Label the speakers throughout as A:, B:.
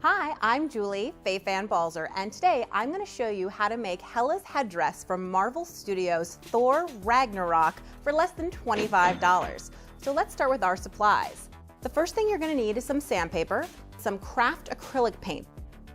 A: Hi, I'm Julie, Faye Fan Balzer, and today I'm going to show you how to make Hela's headdress from Marvel Studios' Thor Ragnarok for less than $25. So let's start with our supplies. The first thing you're going to need is some sandpaper, some craft acrylic paint,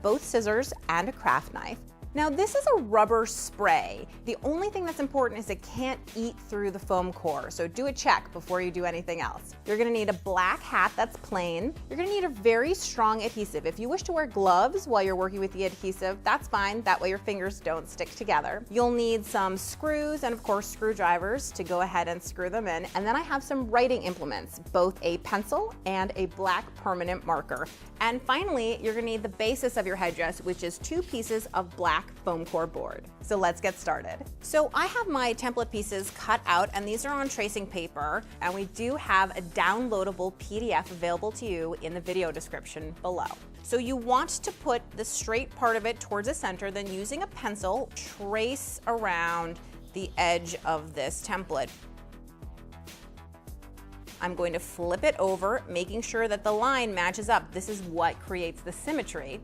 A: both scissors and a craft knife. Now this is a rubber spray. The only thing that's important is it can't eat through the foam core, so do a check before you do anything else. You're gonna need a black hat that's plain. You're gonna need a very strong adhesive. If you wish to wear gloves while you're working with the adhesive, that's fine. That way your fingers don't stick together. You'll need some screws and of course screwdrivers to go ahead and screw them in. And then I have some writing implements, both a pencil and a black permanent marker. And finally, you're gonna need the basis of your headdress, which is 2 pieces of black foam core board. So let's get started. So I have my template pieces cut out and these are on tracing paper, and we do have a downloadable PDF available to you in the video description below. So you want to put the straight part of it towards the center, then using a pencil, trace around the edge of this template. I'm going to flip it over, making sure that the line matches up. This is what creates the symmetry.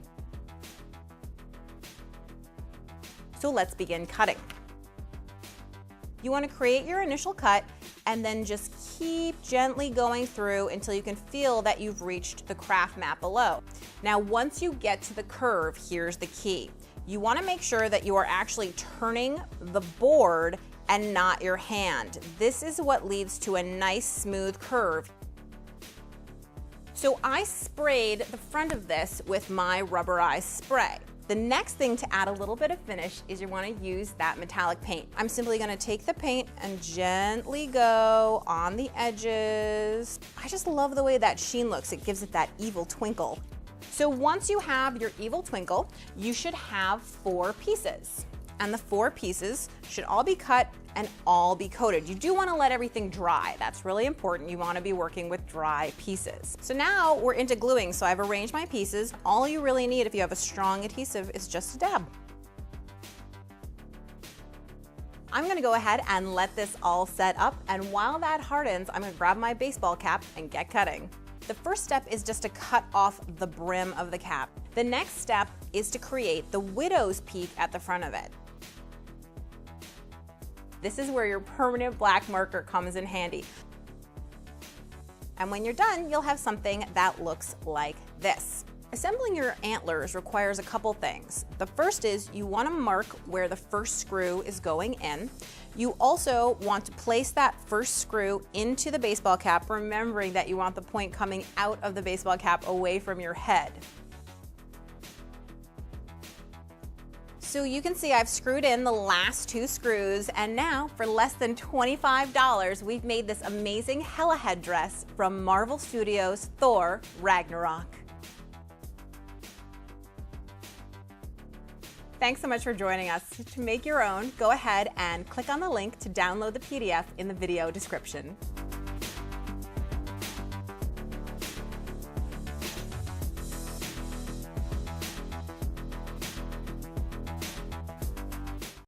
A: So let's begin cutting. You want to create your initial cut and then just keep gently going through until you can feel that you've reached the craft mat below. Now, once you get to the curve, here's the key. You want to make sure that you are actually turning the board and not your hand. This is what leads to a nice smooth curve. So I sprayed the front of this with my rubberized spray. The next thing to add a little bit of finish is you want to use that metallic paint. I'm simply going to take the paint and gently go on the edges. I just love the way that sheen looks. It gives it that evil twinkle. So once you have your evil twinkle, you should have 4 pieces. And the 4 pieces should all be cut and all be coated. You do want to let everything dry. That's really important. You want to be working with dry pieces. So now we're into gluing. So I've arranged my pieces. All you really need if you have a strong adhesive is just a dab. I'm going to go ahead and let this all set up. And while that hardens, I'm going to grab my baseball cap and get cutting. The first step is just to cut off the brim of the cap. The next step is to create the widow's peak at the front of it. This is where your permanent black marker comes in handy. And when you're done, you'll have something that looks like this. Assembling your antlers requires a couple things. The first is you want to mark where the first screw is going in. You also want to place that first screw into the baseball cap, remembering that you want the point coming out of the baseball cap away from your head. So you can see I've screwed in the last 2 screws, and now for less than $25, we've made this amazing Hela headdress from Marvel Studios' Thor Ragnarok. Thanks so much for joining us. To make your own, go ahead and click on the link to download the PDF in the video description.